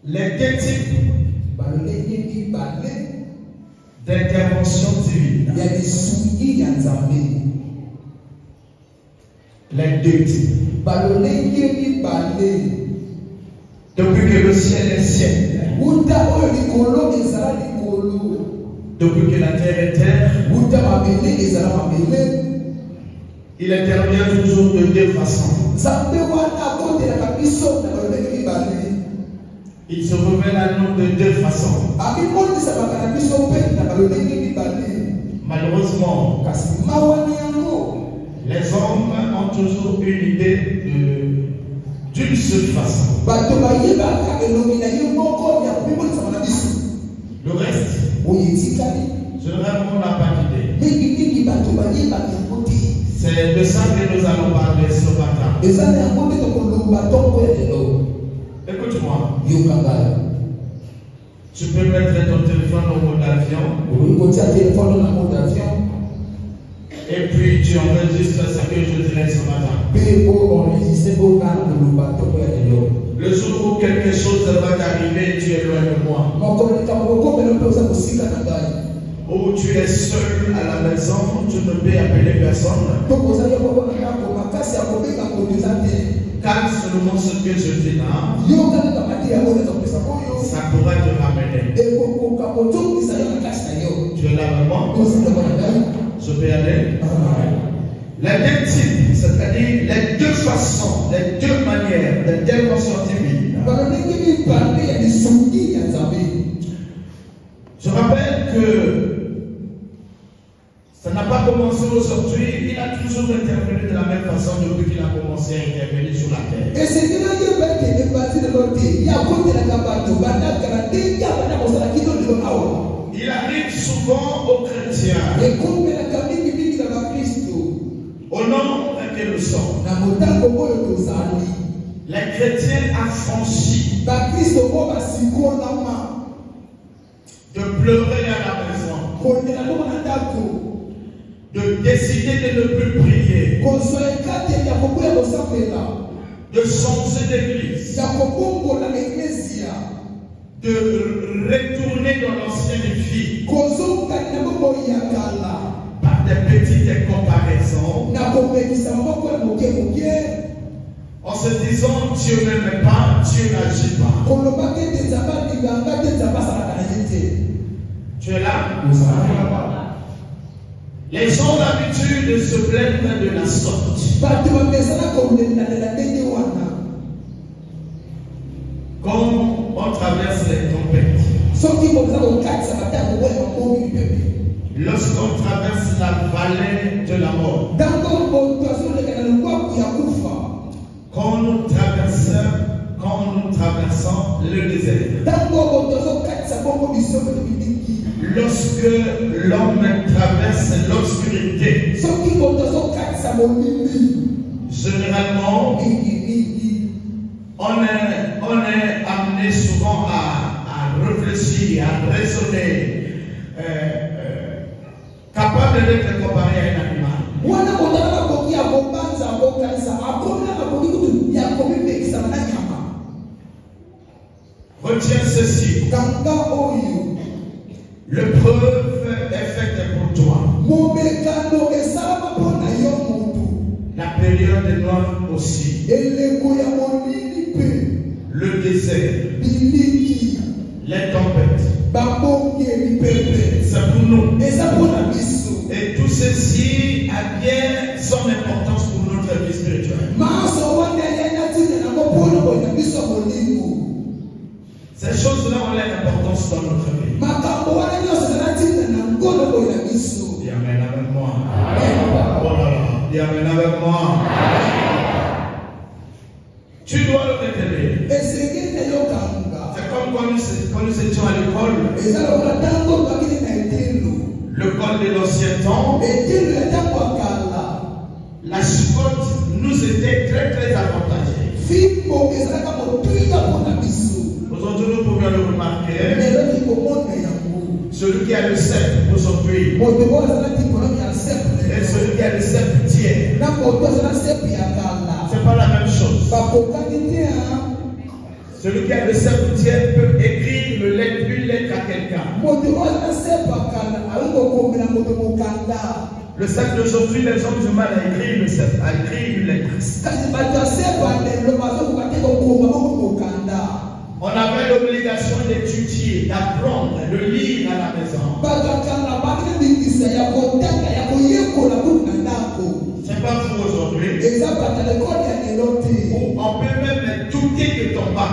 Les deux types d'intervention divine. Les deux types. Depuis que le ciel est ciel. Depuis que la terre est terre. Il intervient toujours de deux façons. Il se révèle à nous de deux façons. Malheureusement, les hommes ont toujours une idée d'une seule façon. Le reste, généralement, on n'a pas d'idée. C'est de ça que nous allons parler ce matin. Écoute-moi. Tu peux mettre ton téléphone au mode avion. Et puis tu enregistres ce que je dirai ce matin. Le jour où quelque chose va t'arriver, tu es loin de moi. Ou tu es seul à la maison, tu ne peux appeler personne. Car seulement ce que je dis là, ça pourra te ramener. Tu es là vraiment? Je peux aller? Les deux types, c'est-à-dire les deux façons, les deux manières d'intervention divine. Je rappelle que ça n'a pas commencé aujourd'hui, il a toujours intervenu de la même façon depuis qu'il a commencé à intervenir sur la terre. Il arrive souvent aux chrétiens, au nom que nous sommes. Les chrétiens affranchis de pleurer à la maison, de décider de ne plus prier, de changer d'église, de retourner dans l'ancienne vie par des petites comparaisons, en se disant Dieu n'aime pas, Dieu n'agit pas. Tu es là? Les gens ont l'habitude de se plaindre de la sorte. Quand on traverse les tempêtes, lorsqu'on traverse la vallée de la mort, quand nous traversons le désert, lorsque l'homme traverse l'obscurité, généralement, on est amené souvent à réfléchir, à raisonner, capable d'être comparé à un animal. Retiens ceci. L'épreuve est faite pour toi. La période noire aussi. Le désert. Les tempêtes. C'est pour nous. Et tout ceci a bien son importance pour notre vie spirituelle. Ces choses-là ont l'importance dans notre vie. Dis amen avec moi. Oh là là, dis amen avec moi. Tu dois le retenir. C'est comme quand nous étions à l'école. L'école de l'ancien temps. La chicotte nous était très très avantagée. Aujourd'hui, nous pouvons le remarquer. Celui qui a le sceptre aujourd'hui, et celui qui a le sceptre tient. C'est pas la même chose. Celui qui a le cerveau peut écrire une lettre à quelqu'un. Le sac d'aujourd'hui, les hommes du mal à écrire une lettre. On avait l'obligation d'étudier, d'apprendre, de lire à la maison. C'est pas fou aujourd'hui. On peut même douter de ton bac.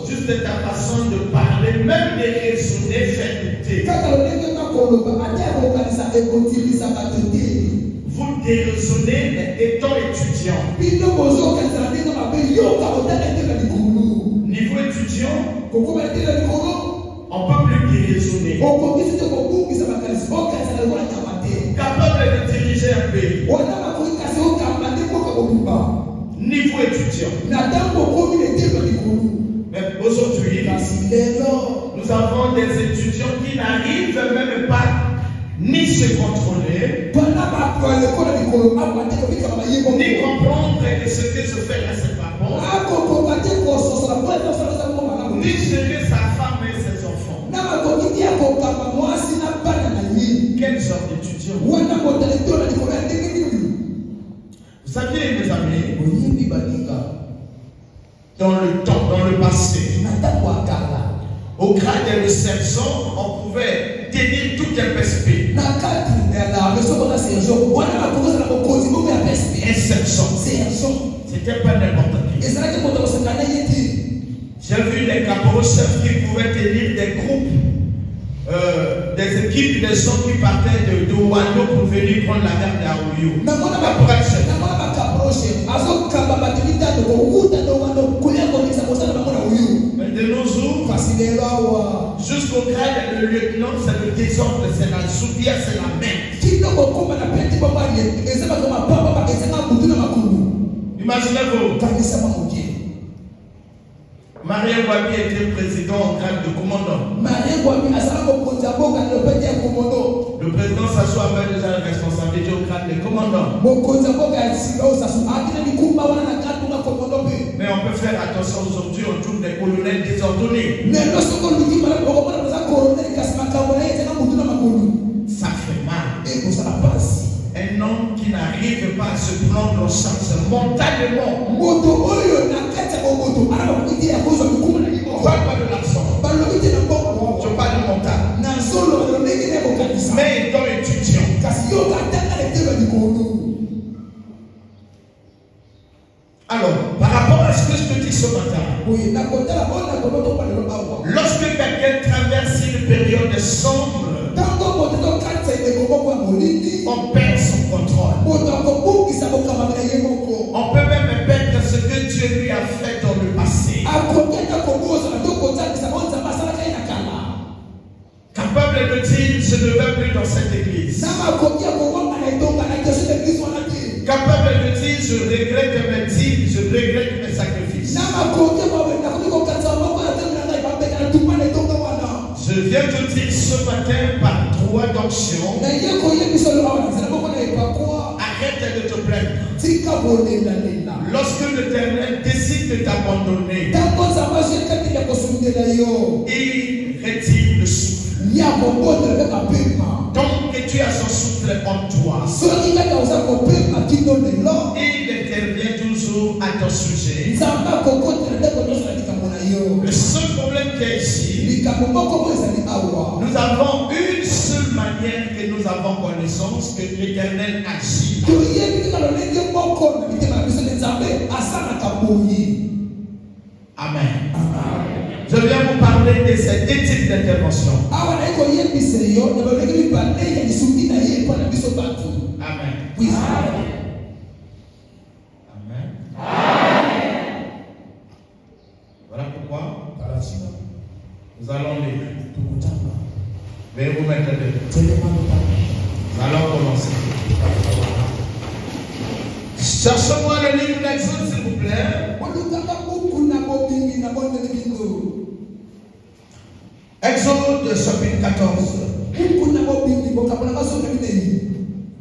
Juste de ta façon de parler, même de raisonner, fait douter. Vous déraisonnez étant étudiant. Niveau étudiant, on peut plus déraisonner. Capable de diriger un pays. Niveau étudiant. Mais aujourd'hui, nous avons des étudiants qui n'arrivent même pas ni se contrôler, ni comprendre que ce que je fais là, c'est pas bon, ni gérer sa femme et ses enfants. Quel genre d'étudiant? Vous savez, mes amis, dans le temps, dans le passé, au grade de sergent, on pouvait tenir tout un PSP. Un sergent, c'était pas n'importe qui. J'ai vu des caporaux-chefs qui pouvaient tenir des groupes, des équipes de gens qui partaient de Ouano pour venir prendre la garde à Ouyou. Mais de nos jours, jusqu'au grade de lieutenant, c'est le désordre, c'est la soupir, c'est la main. Imaginez-vous. Maria Wabi était président en grade de commandant. Le président s'assoit avec déjà la responsabilité au grade de commandant. Mais on peut faire attention aujourd'hui, on trouve des colonels désordonnés. Ça fait mal. Un homme qui n'arrive pas à se prendre en charge mentalement. On parle pas de l'argent. Je parle du mental. Mais étant étudiant, alors, par rapport à ce que je te dis ce matin, lorsque quelqu'un traverse une période sombre, on perd son contrôle. On peut même perdre ce que Dieu lui a fait dans le passé. Capable de dire, je ne vais plus dans cette église. Capable de dire, je regrette mes dîmes, je regrette mes sacrifices. Je viens te dire ce matin par droit d'onction, arrête de te plaindre. Lorsque l'Éternel décide de t'abandonner, il retire le souffle. Tant que tu as son souffle en toi, il intervient toujours à ton sujet. Le seul problème qu'il y a ici, nous avons une seule manière que nous avons connaissance que l'Éternel agit. Amen. Je viens vous parler de cette éthique d'intervention. Amen. Oui. Amen. Voilà pourquoi nous allons lire. Veuillez vous mettre dedans. Nous allons commencer. Cherchez-moi le livre d'Exode, s'il vous plaît. Exode chapitre 14.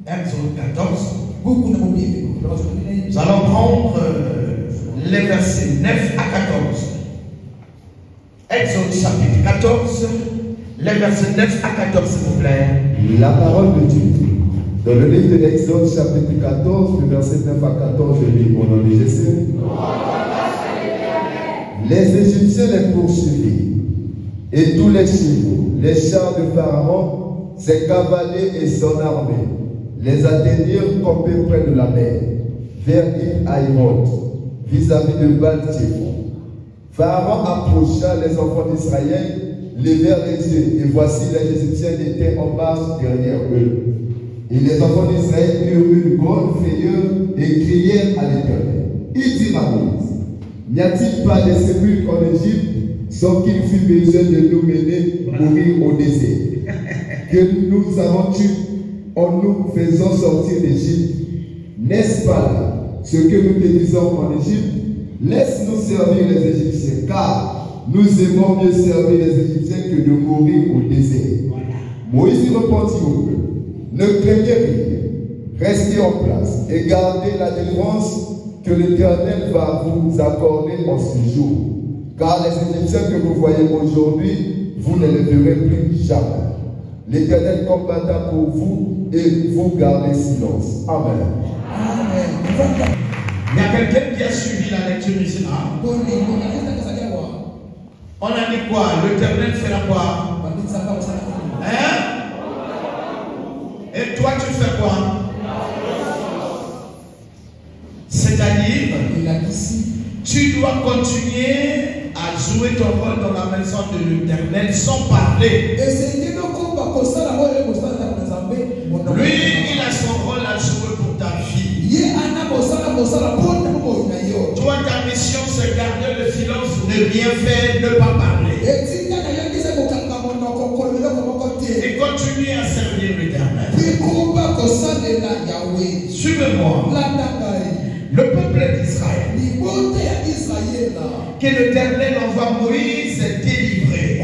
Exode 14. Nous allons prendre les versets 9 à 14. Exode chapitre 14, les versets 9 à 14, s'il vous plaît. La parole de Dieu. Dans le livre de Exode chapitre 14, du verset 9 à 14, je lis au nom de Jésus. Les Égyptiens les poursuivirent, et tous les chevaux, les chars de Pharaon, ses cavaliers et son armée, les atteignirent campés près de la mer, vers Haïroth, vis-à-vis de Baal-Théphon. Pharaon approcha les enfants d'Israël, levèrent les yeux, et voici les Égyptiens étaient en marche derrière eux. Et les enfants d'Israël eurent une grande frayeur et crièrent à l'Éternel. Il dit à Moïse, n'y a-t-il pas des sépulcres en Égypte sans qu'il fût besoin de nous mener mourir au désert? Que nous avons tué en nous faisant sortir d'Égypte. N'est-ce pas là ce que nous te disons en Égypte? Laisse-nous servir les Égyptiens, car nous aimons mieux servir les Égyptiens que de mourir au désert. Voilà. Moïse repentit au peuple. Ne craignez rien, restez en place et gardez la délivrance que l'Éternel va vous accorder en ce jour. Car les Égyptiens que vous voyez aujourd'hui, vous ne les verrez plus jamais. L'Éternel combattra pour vous et vous gardez silence. Amen. Amen. Il y a quelqu'un qui a suivi la lecture ici. On a dit quoi? L'Éternel fera quoi? Hein? Et toi tu fais quoi? C'est-à-dire, tu dois continuer à jouer ton rôle dans la maison de l'Éternel sans parler. Lui, il a son rôle à jouer pour ta vie. Toi, ta mission, c'est garder le silence, ne rien faire, ne pas parler. Et continue à servir l'Éternel. Suivez-moi. Le peuple d'Israël, que l'Éternel envoie Moïse délivrer.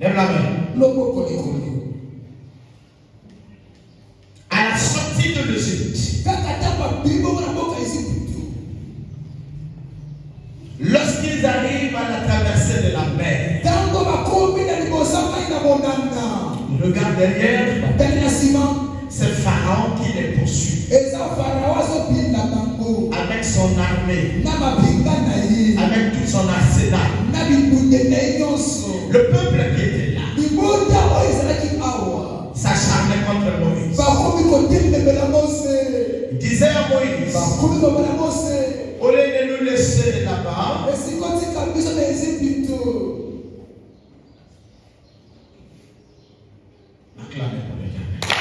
Lève la main. À la sortie de l'Égypte, lorsqu'ils arrivent à la traversée de la mer, regarde derrière, c'est Pharaon qui les poursuit. Avec son armée, avec tout son arsenal. Le peuple qui était là s'acharnait contre Moïse. Il disait à Moïse, au lieu de nous laisser là-bas, acclamez pour l'Éternel.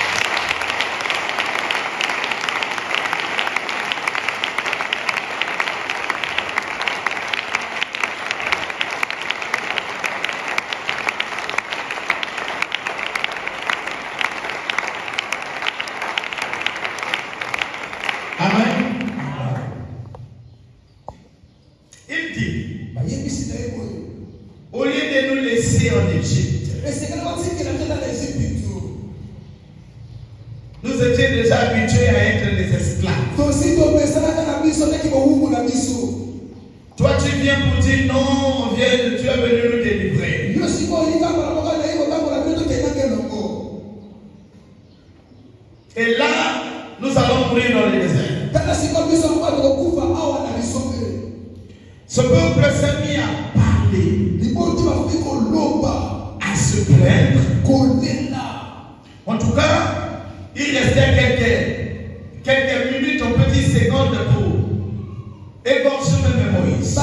Au lieu de nous laisser en Égypte, nous étions déjà habitués à être les esclaves. Toi, tu viens pour dire non, tu es venu nous délivrer. Et là, nous allons mourir dans le désert. Ce peuple s'est mis à parler, à se plaindre. En tout cas, il restait quelques minutes, en petites secondes pour égorger même Moïse.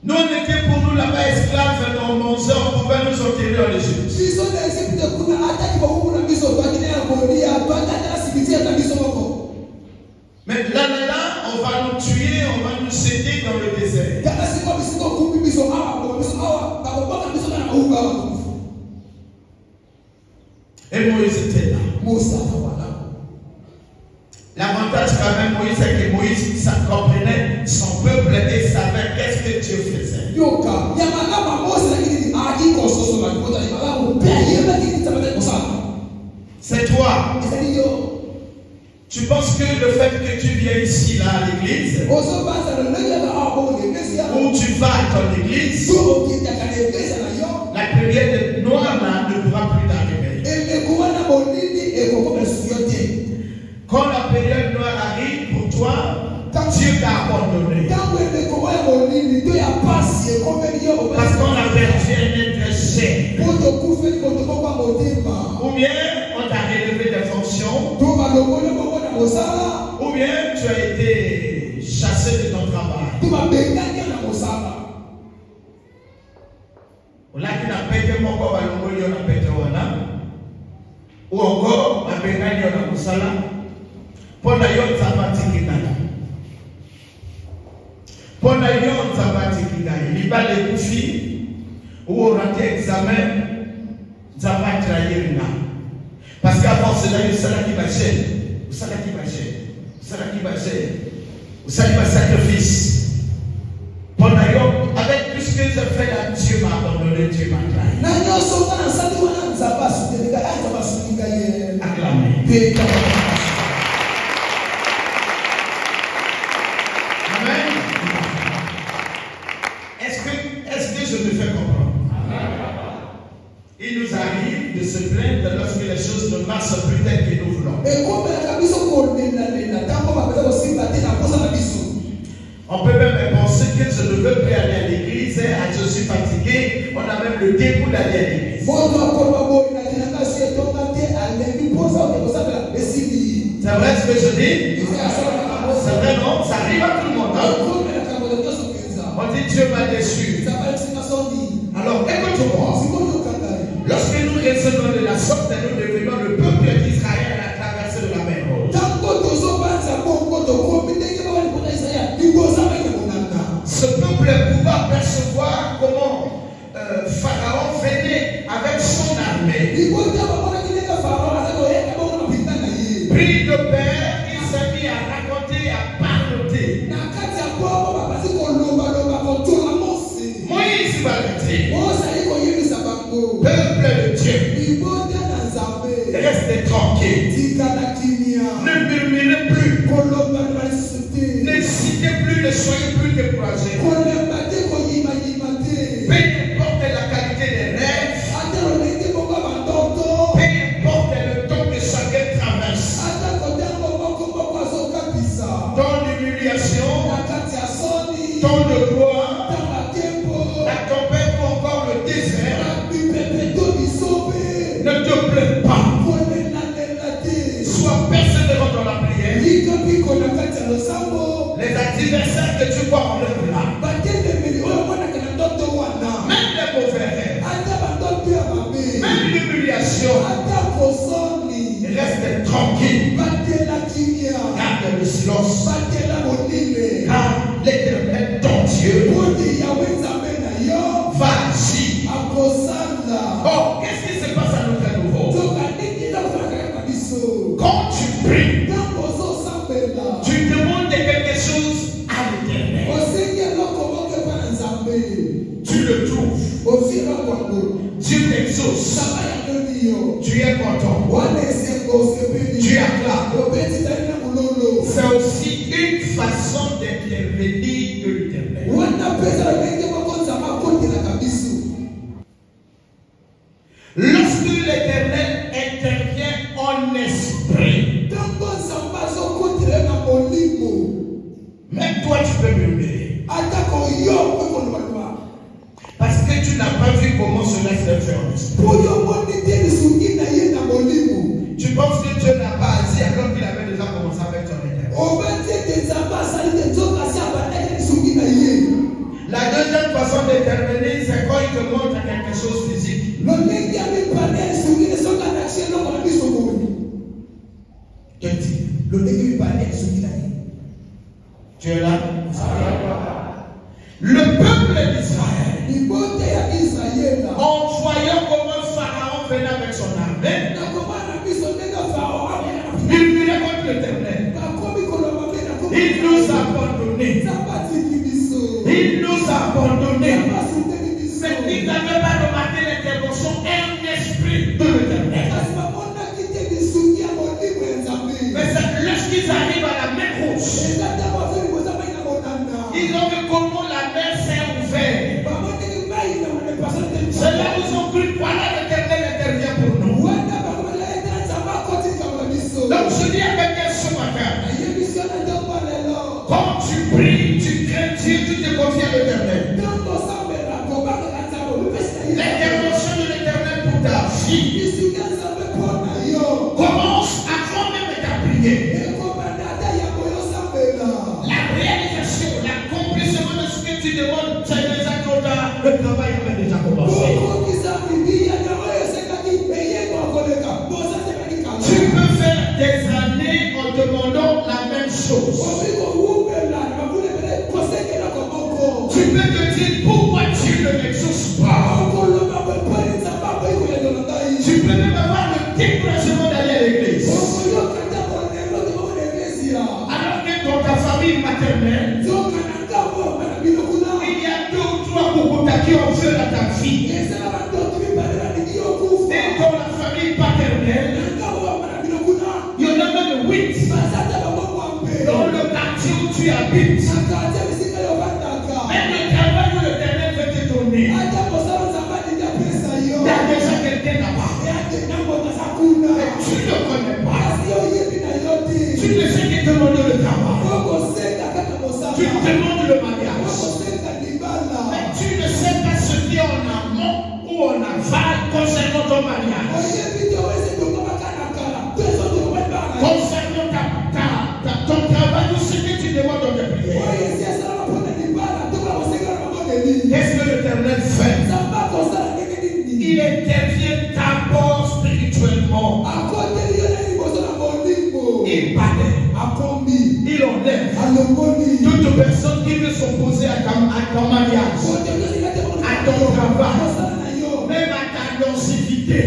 Nous, on était pour nous là-bas esclaves, on mangeait, on pouvait nous enterrer en Égypte. Mais là, on va nous tuer, on va nous jeter dans le désert. Et Moïse était là. L'avantage quand même, Moïse, c'est que Moïse comprenait son peuple et savait qu'est-ce que Dieu faisait. C'est toi. Tu penses que le fait que tu viens ici, là, à l'église, ou tu vas à ton église, la prière noire là ne pourra plus t'arriver. Quand la période noire arrive pour toi, Dieu t'a abandonné. Parce qu'on a perdu un être saint. Ou bien on t'a relevé des fonctions. Ou bien tu as été chassé de ton travail. Ou encore, pendant yon zabatikina, il va les coucher ou on raté examen, zabatrayena. Parce qu'avant cela, il y a ça qui va cher, ça qui va cher, ça qui va cher, ça qui va sacrifice. Pendant yon, avec tout ce que je fais là, Dieu m'a abandonné, Dieu m'a trahi. Acclamez. Il nous arrive de se plaindre lorsque les choses ne marchent plus telles que nous voulons. On peut même penser que je ne veux plus aller à l'église, je suis fatigué, on a même le dégoût d'aller à l'église. C'est vrai ce que je dis? C'est vrai, non? Ça arrive à tout le monde. Hein? On dit Dieu m'a déçu. Alors écoute-moi. Lorsque nous raisonnons de la sorte, nous devenons le peuple d'Israël à traverser de la mer Rouge. Ce peuple pouvait percevoir comment Pharaon venait avec son armée. Pris de peur, il s'est mis à raconter, à parloter. Moïse va le dire. Peuple de Dieu, restez tranquille. Ne murmurez plus. Ne citez plus, ne soyez plus découragés. Peu importe la qualité des rêves, peu importe le temps que chacun traverse. Dans l'humiliation, dans le gloire, la tempête ou encore le désert. Ne te plains pas. Sois persévérant dans la prière. Les adversaires que tu vois enlève là. Même les mauvais rêves. Même l'humiliation. Reste tranquille. Garde le silence. Car l'Éternel, ton Dieu, va agir. Oh, qu'est-ce qui se passe à notre nouveau? Quand tu pries, tu demandes quelque chose à l'Éternel. Tu le trouves. Dieu t'exauce. Tu es content. Tu acclames. C'est aussi une façon d'intervenir de l'Éternel. Lorsque l'Éternel intervient en esprit, même toi tu peux murmurer. Parce que tu n'as pas vu comment cela se fait en esprit. Tu penses que Dieu n'a pas agi alors qu'il avait déjà commencé avec ton Éternel. La deuxième façon d'intervenir, c'est quand il te montre quelque chose physique. Tu es là? Le peuple d'Israël, en voyant comment Pharaon venait avec son armée, il venait contre l'Éternel. Il nous a abandonnés. Il nous a abandonnés. Mais il n'avait pas remarqué l'intervention et un esprit de l'Éternel. tu habites, même le travail où l'Éternel veut te donner, il y a déjà quelqu'un là-bas. Mais tu ne connais pas. Tu ne sais qu'il demande le travail. Tu demandes le mariage. Mais tu ne sais pas ce qui est en amont ou en aval concernant ton mariage. Concernant ton travail ou ce que tu demandes dans tes prières. Qu'est-ce que l'Éternel fait? Il intervient d'abord spirituellement. Il balaie. Il enlève toute personne qui veut s'opposer à ton mariage, à ton travail, même à ta nocivité.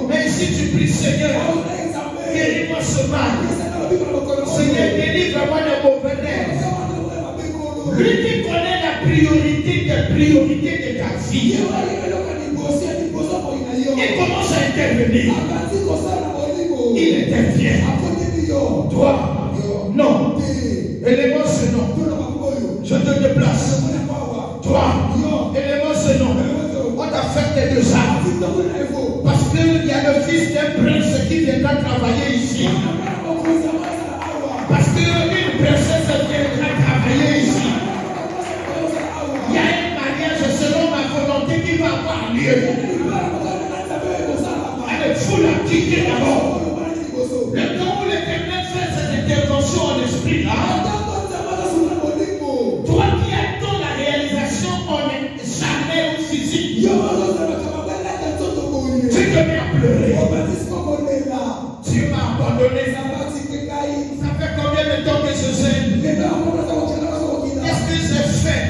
Mais si tu pries, Seigneur, guéris-moi ce mal. Seigneur, délivre-moi des mauvais rêves. Lui qui connaît la priorité des priorités de ta vie, il commence à intervenir. Il intervient. Toi, non. Élément ce nom. Je te déplace. Toi, élément ce nom. On t'a fait tes deux armes. Parce qu'il y a le fils d'un prince qui viendra travailler ici. Parce qu'une princesse viendra travailler ici. Il y a un mariage selon ma volonté qui va avoir lieu. Allez, faut la quitter d'abord. Le temps où l'Éternel fait cette intervention en esprit là, toi qui attends la réalisation en jamais ou physique, tu te mets à pleurer. Dieu m'a abandonné. Ça fait combien de temps que je sais? Qu'est-ce que j'ai fait?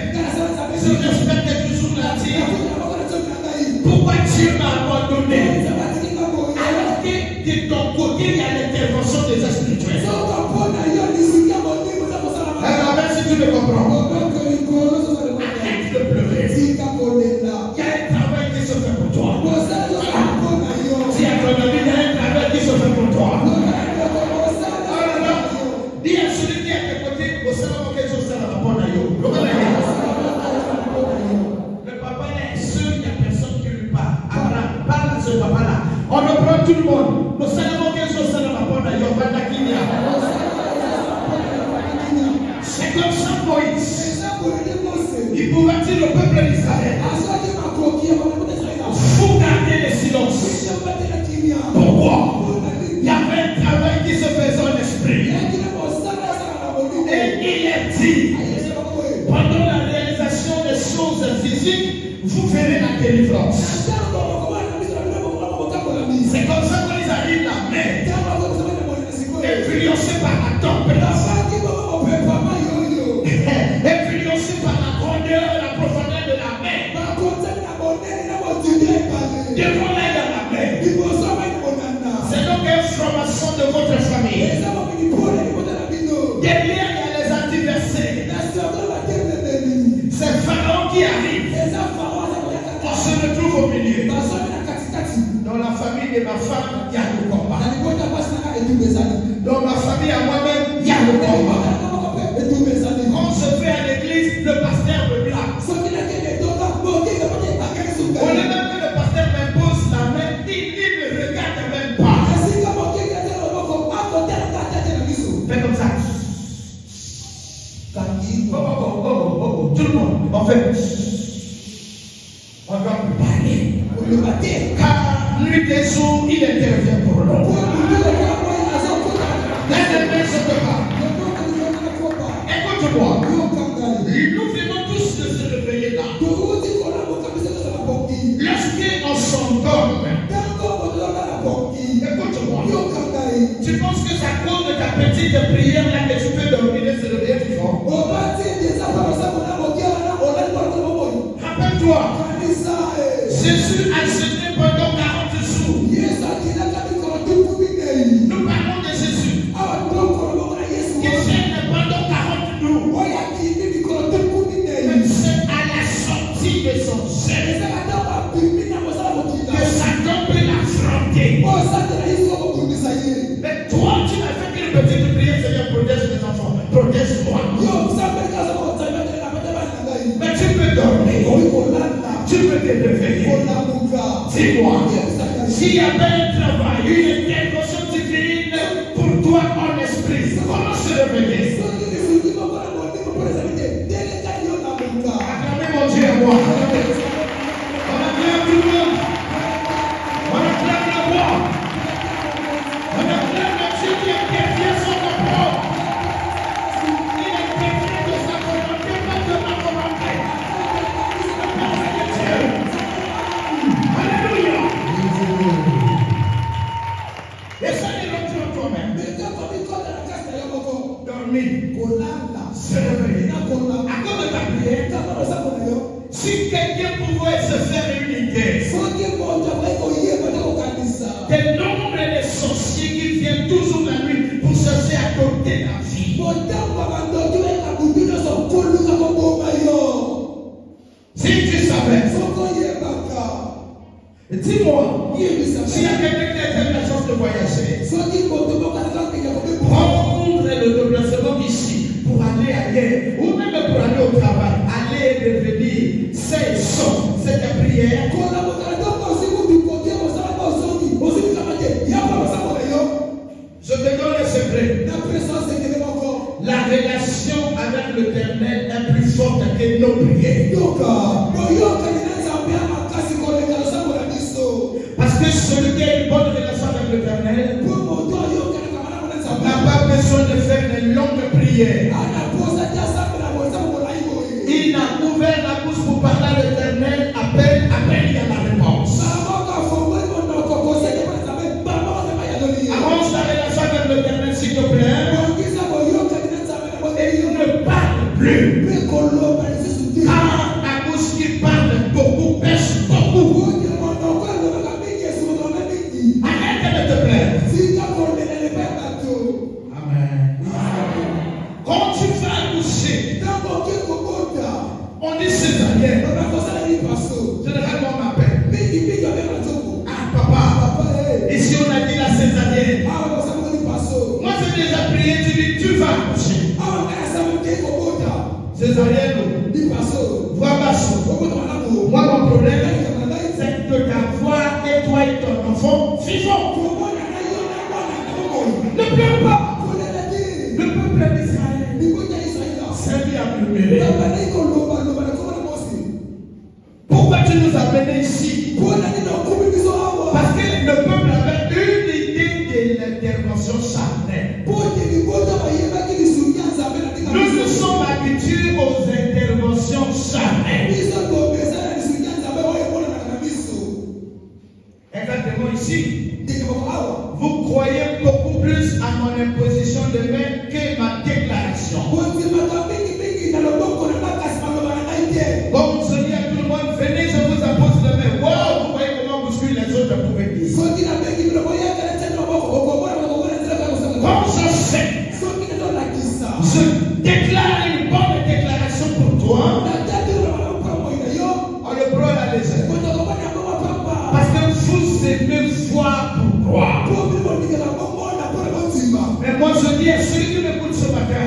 Je respecte toujours la vie. Pourquoi Dieu m'a abandonné? Alors que de ton côté, il y a l'intervention des spirituels. Alors, même si tu me comprends, arrête de pleurer. Il y a un travail qui se fait pour toi. Si à ton avis, il y a un travail qui se fait pour toi. Alors, dis à celui qui est à tes côtés, au salon quelque chose ça va pas. Le papa est seul, il n'y a personne qui lui parle. Abraham, parle à ce papa-là. On reprend tout le monde. Nous savons quelque chose ça ne va pas. C'est comme ça Moïse. Il pouvait dire au peuple d'Israël, vous gardez le silence. Pourquoi? Il y avait un travail qui se faisait en esprit. Et il est dit, pendant la réalisation des choses physiques, vous verrez la délivrance. C'est comme ça qu'on les arrive la main. Influencé par la tempête. Influencé par la grandeur et la profondeur de la mer. Devant l'aide à la mer. C'est donc information de votre famille. Derrière, il y a les adversaires. C'est Pharaon qui arrive. On se retrouve au milieu. Dans la famille de ma femme, il y a le combat. Dans ma famille à moi-même, il y a le combat. Quand je vais à l'église, le pasteur me blague. On est même que le pasteur m'impose la main, il ne me regarde même pas. Fais comme ça. Tout le monde, on fait. On va parler. Car lui des jours, il intervient pour l'autre. Les ennemis se préparent. Écoute-moi. Nous venons tous de se réveiller là. Lorsqu'on s'endorme, écoute-moi. Tu penses que c'est à cause de ta petite prière là que tu peux dormir et se réveiller vivant? Rappelle-toi, Jésus a jeûné pendant 40 jours. Nous parlons de Jésus. Qui jeûne pendant 40 jours. C'est à la sortie de son jeûne que Satan peut l'affronter. Mais toi, tu n'as fait qu'une petite prière, Seigneur, protège mes enfants. avait un travail, une intervention divine pour toi en esprit. Comment se réveiller? Acclamez mon Dieu à moi. On acclame tout le monde. On acclame la voix. On acclame le Dieu qui intervient sur nos propres. Il intervient de sa volonté, pas de ma volonté. Alléluia. Et ça n'est pas tout toi-même. Dormir. Se réveiller. À cause de ta prière. Si quelqu'un pouvait se faire une idée des nombres des sorciers qui viennent toujours la nuit pour chercher à côté la vie. Si tu savais, dis-moi, s'il y a quelqu'un qui a fait la chance de voyager, prendre le déplacement d'ici pour aller ailleurs, ou même pour aller au travail, aller et revenir, c'est son, c'est ta prière. Je te donne le secret. La relation avec l'Éternel est plus forte que nos prières. Parce que celui qui a une bonne relation avec l'Éternel n'a pas besoin de faire de longues prières. Il a ouvert la bouche pour parler à l'Éternel, appelle, il y a la réponse. Avance ta relation avec l'Éternel, s'il te plaît. Et il ne parle plus. Car la bouche qui parle beaucoup pêche beaucoup. Arrête de te plaire. Amen. Quand tu vas accoucher, on dit césarienne. Généralement on m'appelle. Ah papa, ici on a dit la césarienne. Moi j'ai déjà prié, tu dis tu vas accoucher. Césarienne, voix basse. Moi mon problème, c'est que ta voix et toi et ton enfant vivons. Ne pleure pas. Le peuple d'Israël s'est mis à pleurer. Pourquoi tu nous as menés ici? Parce que le peuple avait une idée de l'intervention charnelle. Nous nous sommes habitués aux interventions charnelles. Exactement ici. Vous croyez beaucoup plus à mon imposition de main que ma déclaration. Comme je dis à tout le monde, venez, je vous impose la main. Wow, vous voyez comment bouscule les autres pouvaient dire. Comme je sais, je déclare une bonne déclaration pour toi. On le prend à la légère. Parce que vous aimez voir pour croire. Mais moi je dis à celui qui m'écoute ce matin,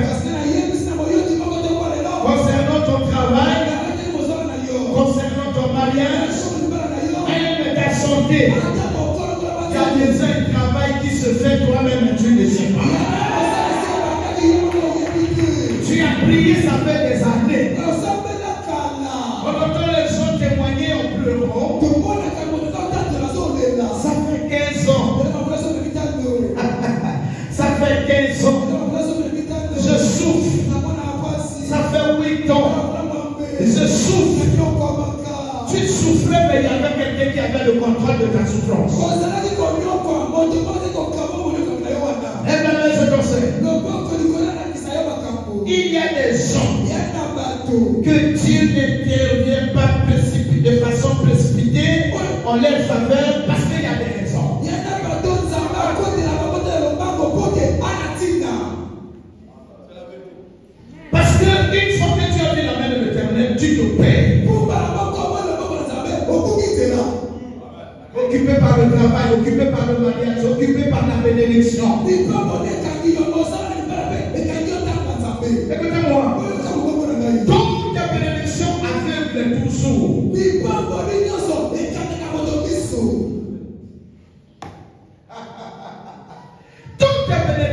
concernant ton travail, concernant ton mariage, même ta santé, tu as déjà un travail qui se fait toi-même et tu ne sais pas. Tu as prié, ça fait des années. On entend les gens témoigner en pleurant. Ça fait 15 ans. Ça fait 15 ans. Je souffre. Ça fait 8 ans. Je souffre. Tu souffrais, mais il y avait quelqu'un qui avait le contrôle de ta souffrance. Eh bien, je conseille. Il y a des gens que Dieu n'intervient pas de façon précipitée en leur faveur parce qu'il y a des raisons. Parce qu'une fois que tu as vu la main de l'Éternel, tu te paies. Occupé par le travail, occupé par le mariage, occupé par la bénédiction. Écoutez-moi. Donc ta bénédiction aveugle toujours.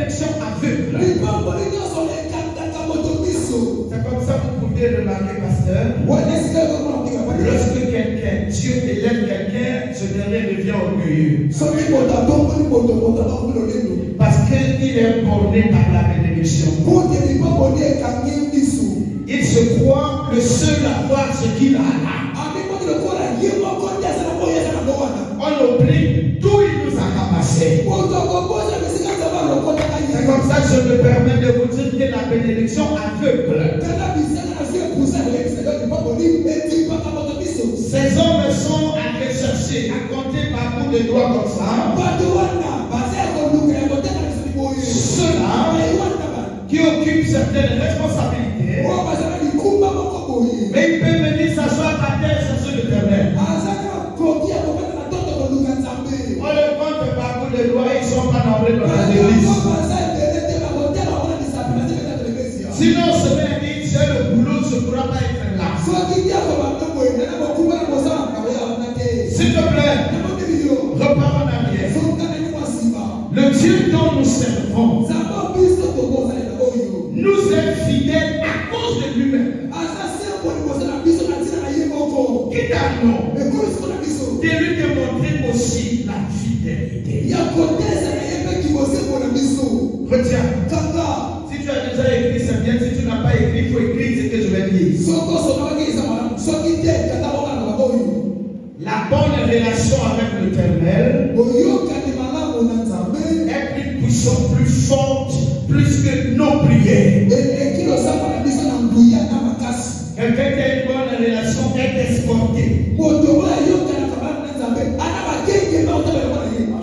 bénédiction aveugle. C'est comme ça que vous pouvez remarquer, pasteur. Lorsque quelqu'un, Dieu élève quelqu'un, ce dernier devient orgueilleux. Parce qu'il est borné par la bénédiction. Il se croit le seul à voir ce qu'il a là. On oublie d'où il nous a ramassé. C'est comme ça que je me permets de vous dire que la bénédiction aveugle. Ces hommes sont allés chercher à compter par bout de doigts comme ça. Ceux-là qui occupent certaines responsabilités, mais ils peuvent venir s'asseoir à terre chercher l'Éternel. On les compte par bout de doigts, ils ne sont pas nombreux dans l'église. Sinon, ce mec dit, c'est le boulot, je ne pourra pas être là. S'il te plaît, repars en arrière. Le Dieu dont nous servons nous est fidèle à cause de lui-même. Quitte à nous de lui démontrer aussi la fidélité. Retiens. Si tu as déjà écrit, c'est bien. Si tu n'as pas écrit, il faut écrire ce que je vais dire. La bonne relation avec l'Éternel est plus puissante, plus forte, plus que nos prières. Quelqu'un qui a une bonne relation est escorté.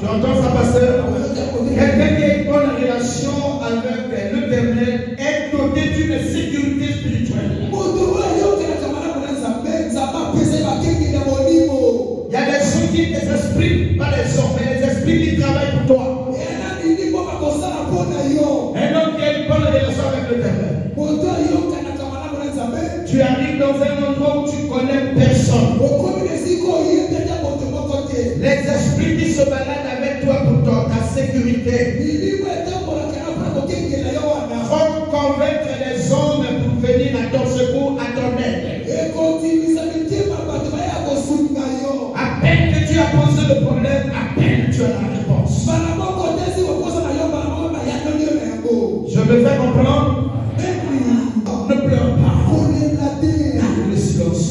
Tu entends ça, pasteur? Quelqu'un qui a une bonne relation avec l'Éternel est doté d'une sécurité spirituelle. Il y a des gens qui des esprits, pas les hommes, mais les esprits qui travaillent pour toi. Un homme qui a une bonne relation avec l'Éternel. Tu arrives dans un endroit où tu connais personne. Les esprits qui se baladent avec toi pour ta sécurité vont convaincre les hommes pour venir à ton secours, à ton aide. À peine que tu as posé le problème, à peine tu as la réponse. Je me fais comprendre? Ne pleure pas. Le silence.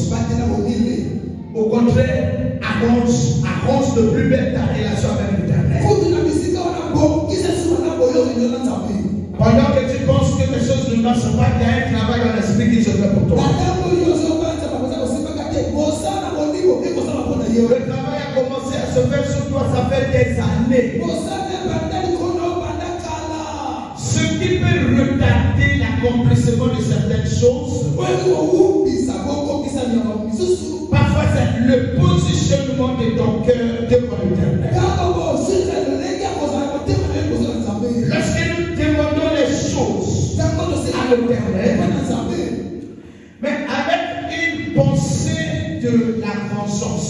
Au contraire, arrange de plus belle ta relation avec l'Éternel. Pendant que tu penses que les choses ne marchent pas, il y a un travail dans l'esprit qui se fait pour toi. Le travail a commencé à se faire sur toi, ça fait des années. Ce qui peut retarder l'accomplissement de certaines choses, parfois c'est le positionnement de ton cœur devant l'Éternel. Lorsque nous demandons les choses à l'Éternel, mais avec une pensée de la vengeance.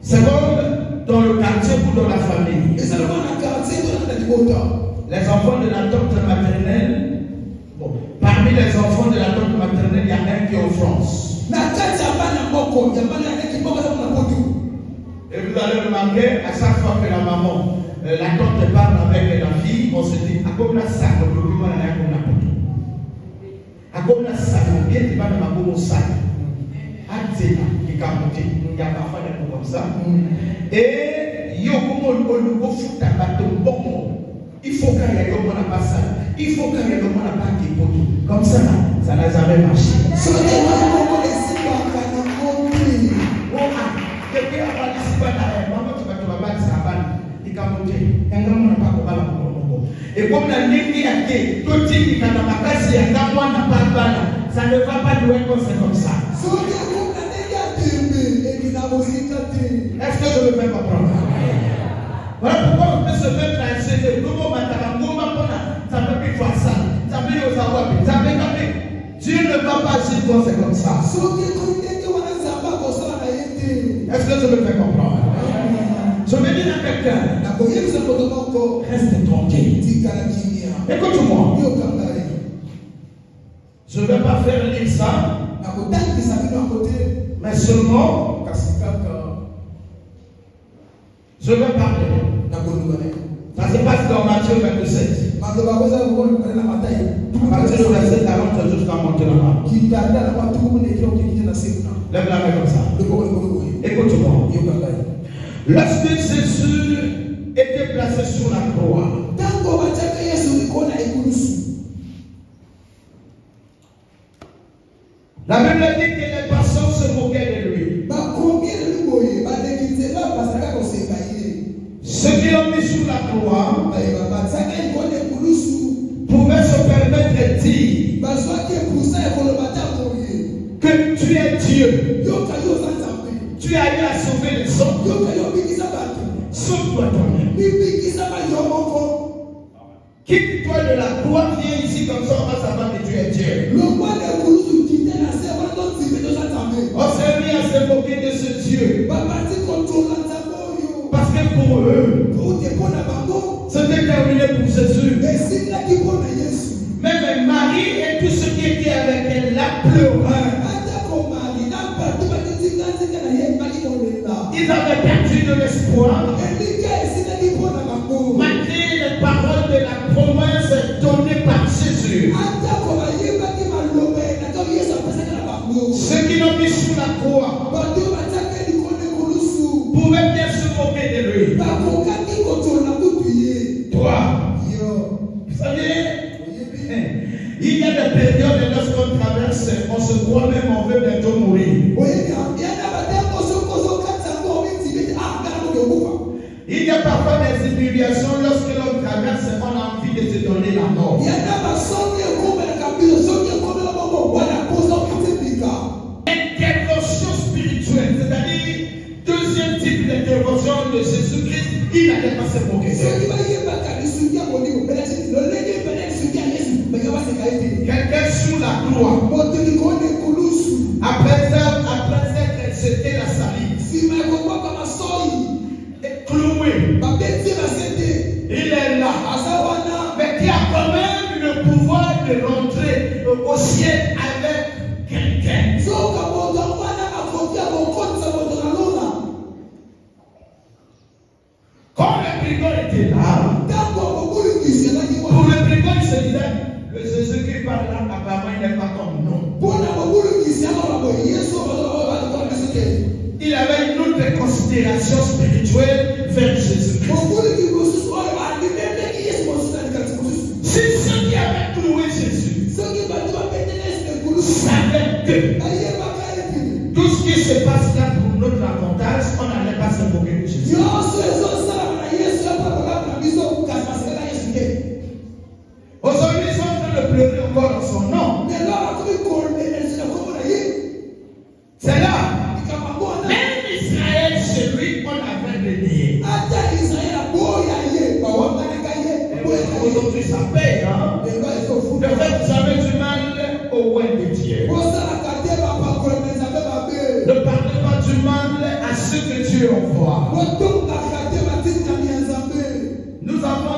Seconde, dans le quartier ou dans la famille. Les enfants de la tante maternelle, bon, parmi les enfants de la tante maternelle, il y a un qui est en France. Et vous allez remarquer, à chaque fois que la maman, la tante parle avec la fille, on se dit, à comme la sac, on peut plus voir la comme la pote. À comme la sac, on vient de parler de ma sac. À Zéna, qui est camoté, il y a parfois des mots comme ça. Et il y a comme on fout à bateau bon. Il faut qu'il y ait comme on n'a pas ça. Il faut qu'il y ait comme on n'a pas qui poteau. Comme ça, ça n'a jamais marché. Quelqu'un a participé à la maman, tu vas te battre, ça va. Il a monté. Et comme la ligne a été, tout dit qu'il n'a pas cassé, il n'a pas balle. Ça ne va pas jouer comme ça. Est-ce que je me fais comprendre? Voilà pourquoi on peut se mettre à essayer. Comment on va ça peut plus faire ça. Ça peut y avoir. Ça peut taper. Dieu ne va pas agir quand c'est comme ça. Est-ce que je me fais comprendre? Je vais dire à quelqu'un, reste tranquille. Écoute-moi. Je ne vais pas faire lire ça, mais seulement, je vais parler. Ça se passe dans Matthieu 27. À partir du verset 40 jusqu'à monter là-bas. Lève la main comme ça. Écoute-moi. Lorsque Jésus était placé sur la croix, la Bible dit que les personnes se moquaient de lui. Ceux qui l'ont mis sur la croix pouvaient se permettre de dire que tu es Dieu. Tu as eu à sauver les hommes. Sauve-toi toi-même. Quitte-toi de la croix, viens ici comme ça, on va savoir que tu es Dieu. On s'est mis à se moquer de ce Dieu. Parce que pour eux, c'était terminé pour Jésus. Même Marie et tous ceux qui étaient avec elle la pleuraient. Ils avaient perdu de l'espoir. Malgré les paroles de la promesse donnée par Jésus. Ceux qui l'ont mis sous la croix pouvaient bien se moquer de lui. Toi, vous savez, il y a des périodes lorsqu'on traverse, on se croit même on veut bientôt mourir. Il y a parfois des humiliations lorsque l'on traverse, on a envie de se donner la mort. Intervention spirituelle, c'est-à-dire deuxième type d'intervention de Jésus-Christ, il n'allait pas se moquer. Quelqu'un sous la croix, après être jeté la salive, cloué, il est là, mais qui a quand même le pouvoir de rentrer au ciel avec quelqu'un. Quand le brigand était là, pour le brigand il se disait, le Jésus qui parle là, apparemment il n'est pas comme nous. Il avait une autre considération spirituelle vers Jésus-Christ. Si ceux qui avaient cloué Jésus savaient que tout ce qui se passe là pour notre avantage, on n'allait pas se moquer de Jésus. Aujourd'hui, ils sont en train de pleurer encore en son nom. C'est là. Même Israël, chez lui, on avait renié. Aujourd'hui, ça paye, hein? De fait, vous avez du mal au loin de Dieu. Ne parlez pas du mal à ceux que Dieu envoie. Nous avons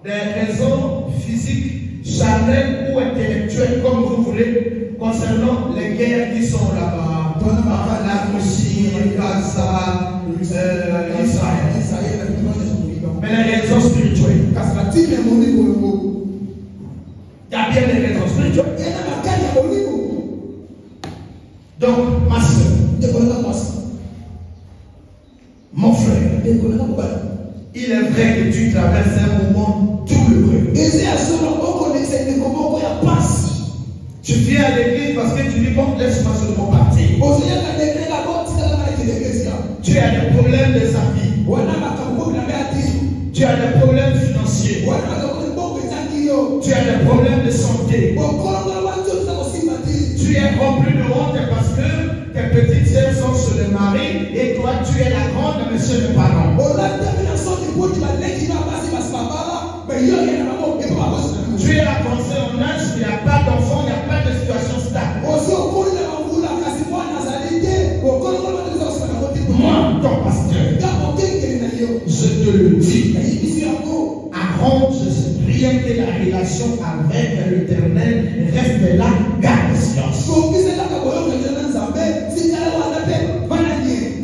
des raisons physiques, charnelles ou intellectuelles, comme vous voulez, concernant les guerres qui sont là-bas. La Russie, Gaza, Israël. Mais les raisons spirituelles. Il y a bien des raisons spirituelles. Donc, ma soeur, mon frère, il est vrai que tu traverses un moment douloureux. Tu viens à l'église parce que tu dis bon, laisse-moi seulement partir. Tu as des problèmes de sa vie. Tu as des problèmes financiers. Tu as des problèmes de santé. Tu es rempli de honte parce que tes petites sœurs sont sur le mari et toi tu es la grande monsieur de parents. Tu es avancé en âge relation avec l'Éternel, reste là, garde silence.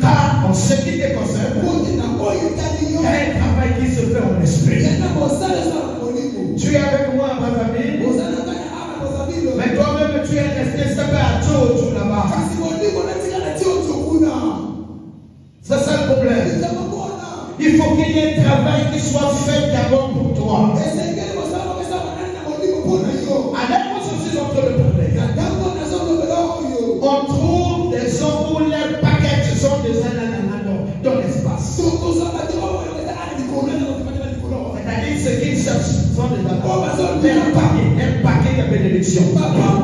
Car en ce qui te concerne, il y a un travail qui se fait en esprit. Tu es avec moi, ma famille. Mais toi-même, tu es resté sapé à tout là-bas. C'est ça le problème. Il faut qu'il y ait un travail qui soit fait d'abord pour toi. Avec moi, je suis en train de parler. On trouve des gens où les paquets sont déjà là dans l'espace. C'est-à-dire ce qu'ils cherchent sont des un paquet de bénédictions. Maintenant,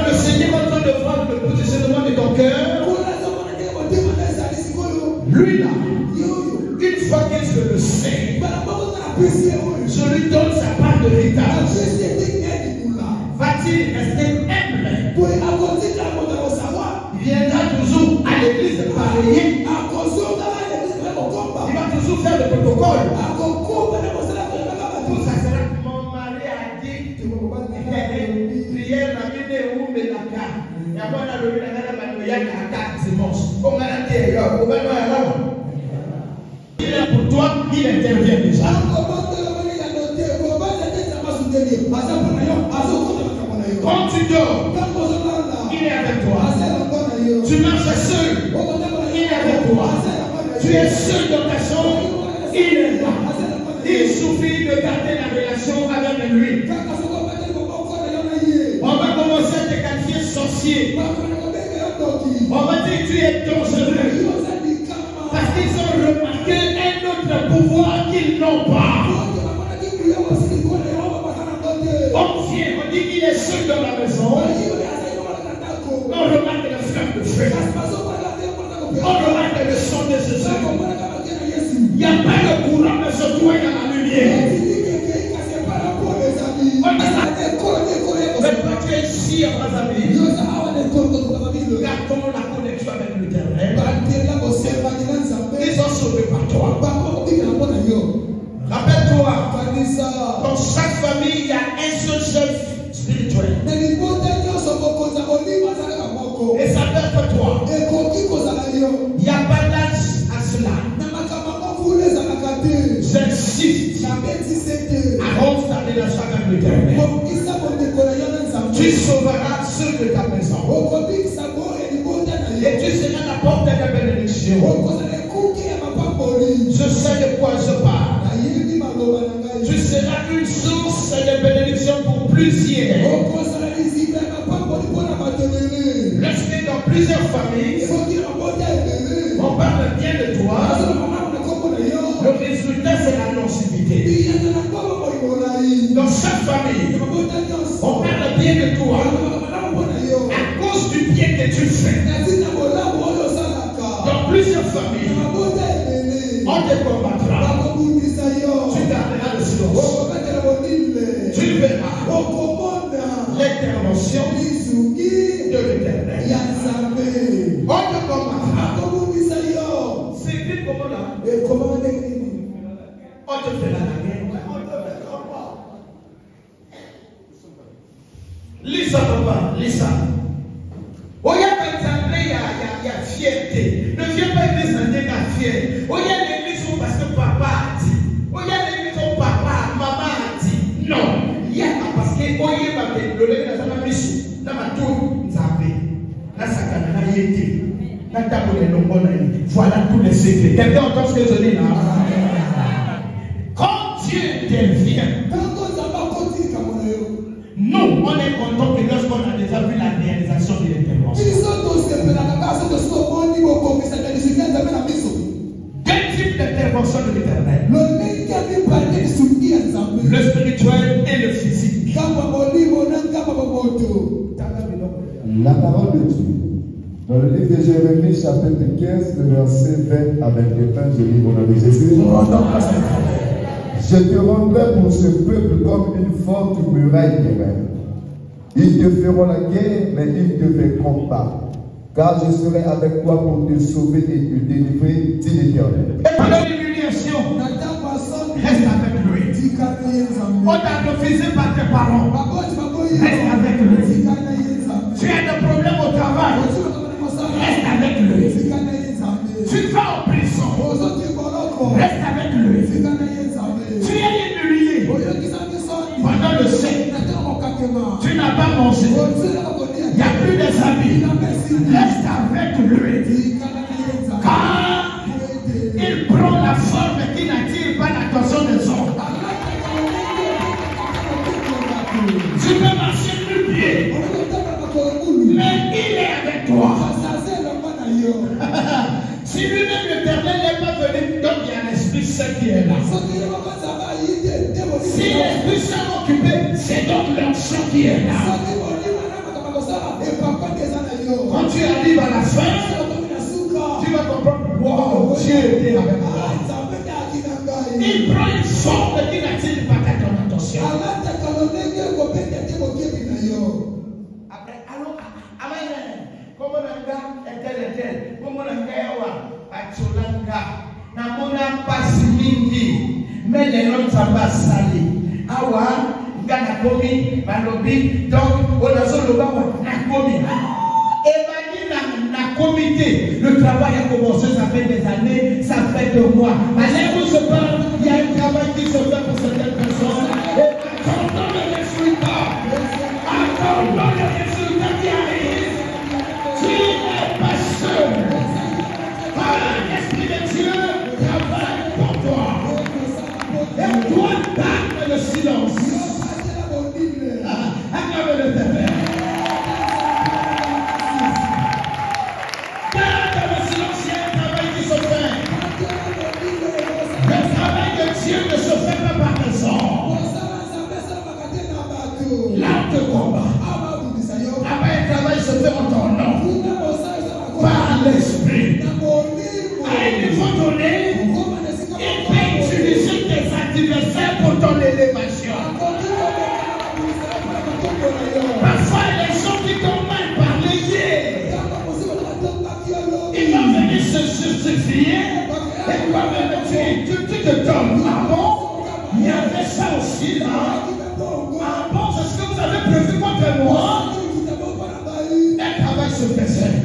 le Seigneur est en train de voir le positionnement de ton cœur. Lui là, une fois que je le sais, je lui donne sa part de l'héritage. Va-t-il rester humble? Il viendra toujours à l'église pareil. Il va toujours faire le protocole. Tout ça sera mon mari a dit prière la mine ou me la carte. Il y a pas de la carte dimanche. Il est pour toi, il intervient déjà. Quand tu dors, il est avec toi. Tu marches seul, il est avec toi. Tu es seul dans ta chambre, il est là. Il suffit de garder la relation avec lui. On va commencer à te qualifier sorcier. On va dire que tu es dangereux. Parce qu'ils ont remarqué un autre pouvoir qu'ils n'ont pas. On vient, on dit qu'il est seul dans la maison. On remarque le flamme de feu. On remarque le son de Jésus. Il n'y a pas de courant, mais surtout il y a la lumière. Mais toi tu es ici, mes amis. Gardons la connexion avec l'Éternel. Ils ont sauvé par toi. Rappelle-toi, dans chaque famille, il y a un seul chef spirituel. Et ça peut être toi. Il n'y a pas d'âge à cela. J'insiste à rompre ta relation avec l'Éternel. Tu sauveras ceux de ta maison. Et tu seras la porte de la bénédiction. Je sais de quoi je parle. Tu seras une source de bénédiction pour plusieurs. Lorsque dans plusieurs familles, on parle bien de toi, le résultat c'est la nocivité. Dans chaque famille, on parle bien de toi à cause du bien que tu fais. Dans plusieurs familles, on te combattra. Tu garderas le silence. Tu verras l'intervention de l'Éternel. On te combattra. C'est écrit comment là? On te fera la guerre. Lis ça, papa. Lis ça. Oh, il y a par exemple, il y a fierté. Ne viens pas église dans des cas fiers. Oh, il y a l'église où parce que papa a dit. Oh, il y a l'église où papa, maman a dit. Non. Il y a parce que, oh, il y a le lait dans la mission. Dans ma tour, nous avons. Là, ça a été. Voilà tous les secrets. Quelqu'un entend ce que je dis là? Quand Dieu intervient, nous, on est content que lorsqu'on a déjà vu la réalisation de l'intervention. Quel type d'intervention de l'Éternel? Le spirituel et le physique. La parole de Dieu. Dans le livre de Jérémie, chapitre 15, le verset 20 à 21, je lis au nom de Jésus. Je te rendrai pour ce peuple comme une forte muraille terrestre. Ils te feront la guerre, mais ils te vaincront pas. Car je serai avec toi pour te sauver et te délivrer, dit l'Éternel. Et pendant l'humiliation, reste avec lui. On t'a refusé par tes parents. Reste avec lui. Tu as des problèmes au travail. Reste avec lui. Tu vas en prison. Reste avec lui. Tu es humilié pendant le siècle. Tu n'as pas mangé. Il n'y a plus des amis. Reste avec lui. Car il prend la forme qui n'attire pas l'attention des hommes. Tu peux marcher plus pied, mais il est avec toi. Si lui-même l'Éternel n'est pas venu, donc il y a l'Esprit Saint qui est là. Si l'Esprit Saint est occupé, c'est donc l'onction qui est là. Quand tu arrives à la fin, tu vas comprendre, wow, Dieu était avec moi. Il prend une forme qui n'attire pas ton attention. Après, allons, amen. Comment on a tel, comment on a Acholanga, Namona passe mingi, mais les noms sont pas salés. Awa, Ganakomi, Malobi, donc, on a son loba, Nakomi. Comité. Le travail a commencé, ça fait des années, ça fait 2 mois. À l'heure où je parle, il y a un travail qui se fait pour certaines personnes. Et attendons le résultat. Attendons le résultat qui arrive. Tu n'es pas seul. L'Esprit de Dieu travaille pour toi. Et toi, garde le silence. Acclame le Seigneur. Dieu ne se fait pas par le sang. L'art de combat. Après le travail se fait en ton nom. Par l'esprit. À un niveau donné, il peut utiliser tes adversaires pour ton élévation. Parfois, les gens qui t'ont mal parlé hier, ils vont venir se justifier. Et toi-même, tu te donnes. Ah bon? Il y avait ça aussi là. Ah bon, c'est ce que vous avez prévu contre moi? Un travail se faisait.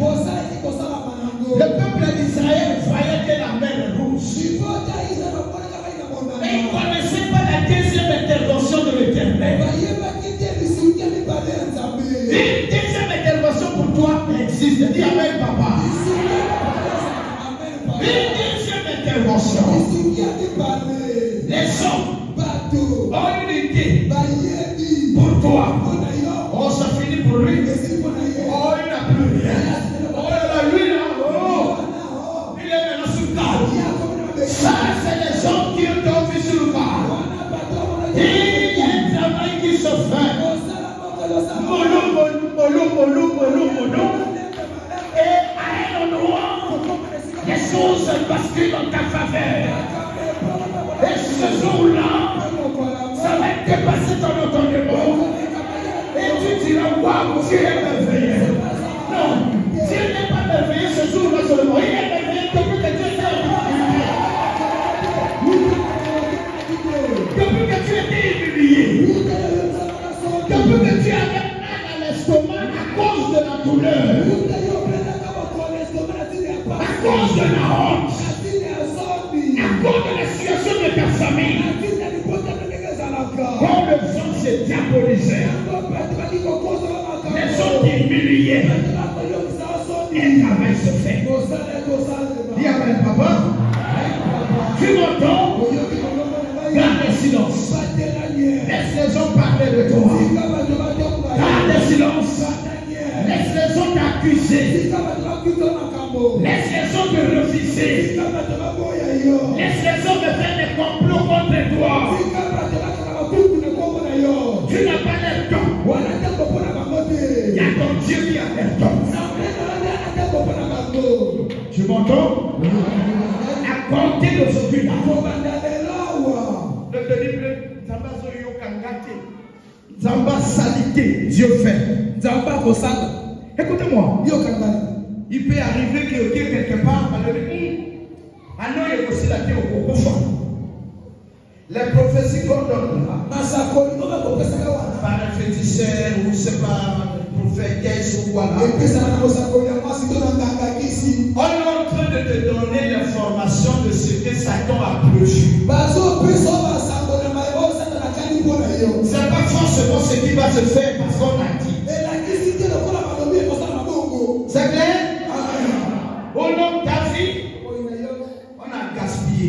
Le peuple d'Israël voyait que la mer est rouge. Et ils ne connaissaient pas la deuxième intervention de l'Éternel. Une deuxième intervention pour toi existe. Dis amen, papa. Une deuxième intervention. Les hommes ont une idée pour toi. Oh, ça finit pour lui. Oh, il n'a plus rien. Oh là, lui là, oh, il est maintenant sous le cadre. Ça, c'est les hommes qui ont dormi sur le cadre. Il y a un travail qui se fait. Molou. Et à un endroit, les choses basculent en ta faveur. Et ce jour-là, ça va dépasser ton entendement. Et tu diras, waouh, Dieu est merveilleux. Non, Dieu n'est pas merveilleux ce jour-là seulement. Il est merveilleux depuis que Dieu t'a humilié. Depuis que tu étais humilié. Depuis que tu avais mal à l'estomac à cause de la douleur. À cause de la honte. À cause de la situation de ta famille. Quand le sang s'est diabolisé, les gens humiliés, et la main se fait. Dis amen, papa. Tu m'entends? Garde le silence. Laisse les gens parler de toi. Garde le silence. Laisse les gens t'accuser. Laisse les gens te refuser. Laisse les gens te faire des complots contre toi. Tu n'as pas l'air temps. Il y a ton Dieu qui a l'air temps. Tu m'entends? À compter d'aujourd'hui là. Le livre Zamba Zoyo Kangate. Zamba Salité. Dieu fait. Zamba Bosada. Écoutez-moi. Il peut arriver que quelque part, ah non, il y a aussi la terre au Kokofa. Les prophéties qu'on donne là, par un féticheur ou je sais pas, prophète ou quoi là, on est en train de te donner l'information de ce que Satan a prévu. C'est pas forcément ce qui va se faire parce qu'on a dit. C'est clair? Au nom de ta vie, on a gaspillé.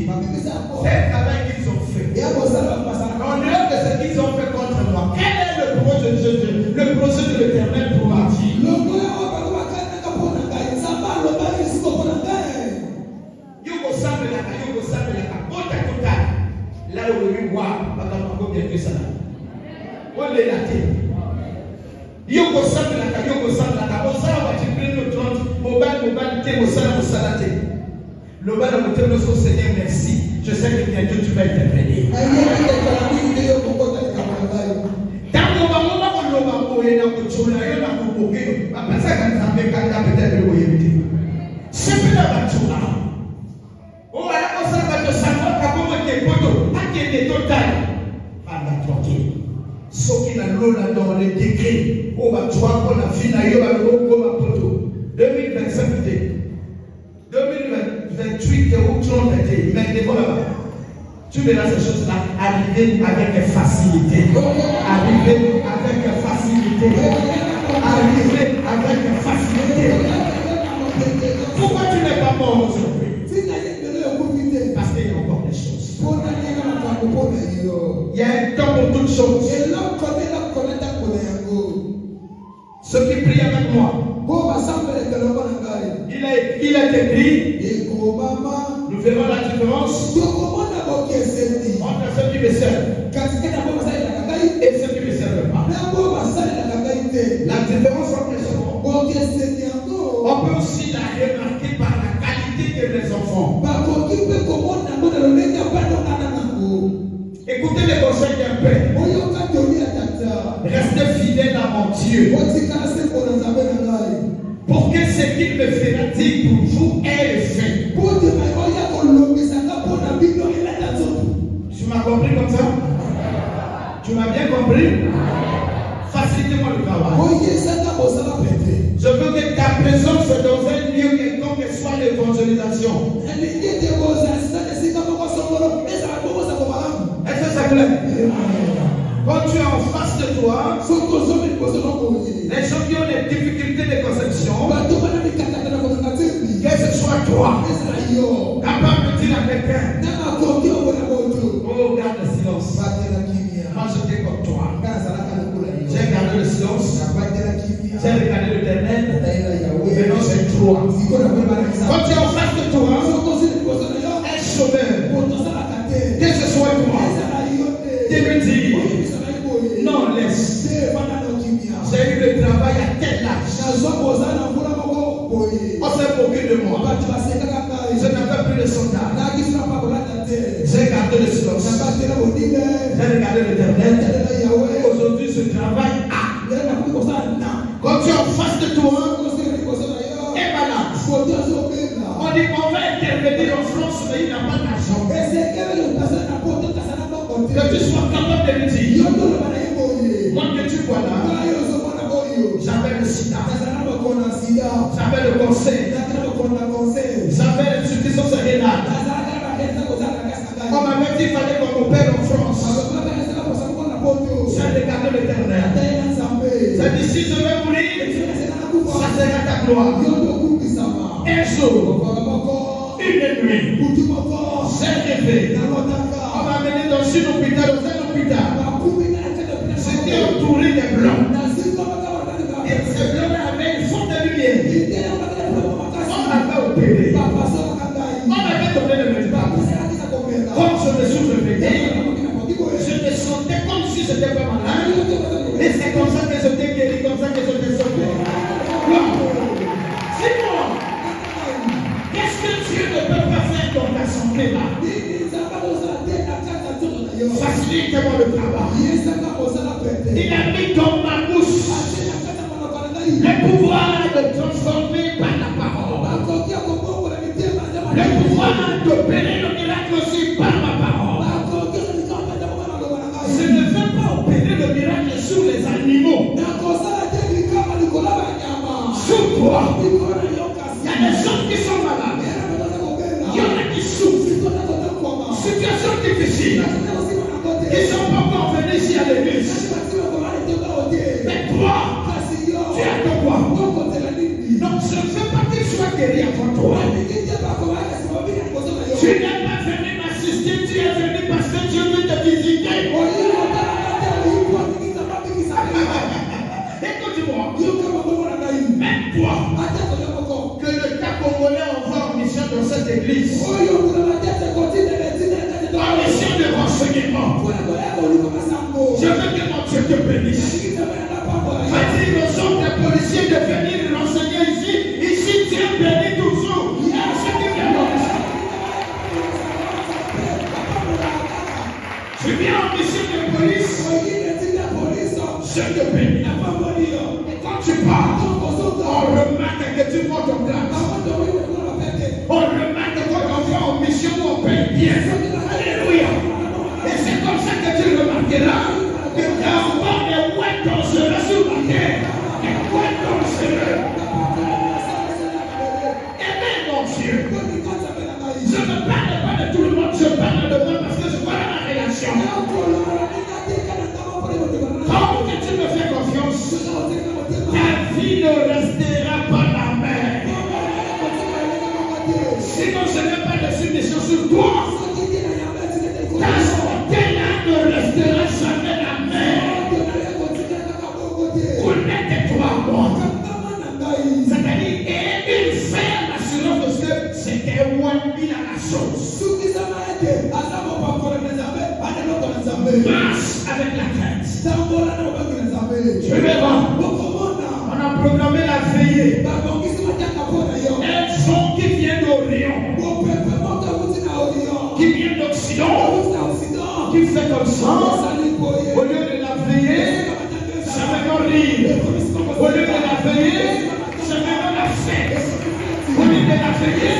C'est le travail qu'ils ont fait. En dehors de ce qu'ils ont fait contre moi, quel est le projet de l'Éternel pour ma vie? Là où il y a bien que ça. On est là. Yoko Samba, Yoko Samba, Osala, tu pries le 30, mobile, Osala, le bal de notre Seigneur, merci. Je sais que bientôt tu vas interpréter. Dans le moment où on est dans le c'est plus la voiture. On va savoir comment tu es total. Ce qui n'a pas dans les décrets, on va voir qu'on a fini à 2025, 2028 ou 30, mais là-bas. Tu verras ces choses-là arriver avec facilité. Arriver avec facilité. Arriver avec facilité. Pourquoi tu n'es pas mort aujourd'hui? Parce qu'il y a encore des choses. Il y a un temps pour toutes choses. Ceux qui prient avec moi, il a été écrit, nous verrons la différence entre ceux qui me servent et ceux qui ne me servent pas. La différence entre les enfants, on peut aussi la remarquer par la qualité de mes enfants. Écoutez les conseils d'un père. Restez fidèle à mon Dieu. Pour que ce qu'il me fera dire pour vous est fait. Tu m'as compris comme ça? Tu m'as bien compris? Facilitez-moi le travail. Je veux que ta présence dans un lieu quelconque que soit l'évangélisation. Est-ce que ça clair? Quand tu es en face de toi, les gens qui ont des difficultés de conception, que ce soit toi, capable de dire à quelqu'un, oh, garde le silence. Moi, j'étais comme toi. J'ai gardé le silence. J'ai regardé l'Éternel. Maintenant, c'est toi. Quand tu es en face de toi, un sauveur, que ce soit toi, tu me dis, non, laisse. J'ai eu le travail à tel âge. On s'est moqué de moi. Je n'avais plus de soldat. J'ai gardé le silence. J'ai regardé l'Éternel. Aujourd'hui, ce travail a. Quand tu es en face de toi, est malade. On dit qu'on va intervenir en France, mais il n'a pas d'argent. Que tu sois capable de me dire, moi que tu vois là, j'avais le sida, j'avais le cancer, j'avais l'insuffisance rénale. On m'avait dit qu'il fallait qu'on m'opère en France. J'ai regardé l'Éternel. J'ai dit, si je vais mourir, ça sera ta gloire. Un jour, une nuit, j'ai rêvé. On m'a amené dans un hôpital, J'étais entouré des blancs. Et ces blancs avaient une forte lumière. On m'avait opéré. On m'avait donné le médicament. Comme je me suis réveillé, je me sentais comme si je n'étais pas malade. Et c'est comme ça que je t'ai guéri, comme ça que je t'ai sauvé. Sinon, qu'est-ce que Dieu ne peut pas faire dans ta santé là? Facilite-moi le travail. Il a mis dans ma bouche le pouvoir de transformer par la parole. Le pouvoir d'opérer le miracle aussi par ma parole. dans cette église en mission de renseignement. Je veux que mon Dieu te bénisse. Va-t-il aux autres des policiers de venir renseigner ici? Ici, Dieu bénit toujours. Je viens en mission de police. Je te bénis. Et quand tu parles, on remarque que tu montes en place. On remarque que quand on va en mission, on paye bien. Alléluia. Et c'est comme ça que tu remarqueras que tu as encore des oueds dangereux sur la terre. Des oueds dangereux. Amen, mon Dieu. Je ne parle pas de tout le monde, je parle de moi parce que je vois la réaction. Quand tu me fais confiance, ta vie ne restera pas la même. Sinon, je n'ai pas de submission sur toi. Ta santé là ne restera jamais la même. Connecte-toi à moi. C'est-à-dire, et il fait l'assurance de ce que c'était Wambi à la chose. Marche avec la tête. Je vais voir. On a programmé la veillée. Un son qui vient d'Orient, qui vient d'Occident, qui fait comme ça. Au lieu de la veillée, ça va nous rire. Au lieu de la veillée, ça va nous la fête. Au lieu de la veillée,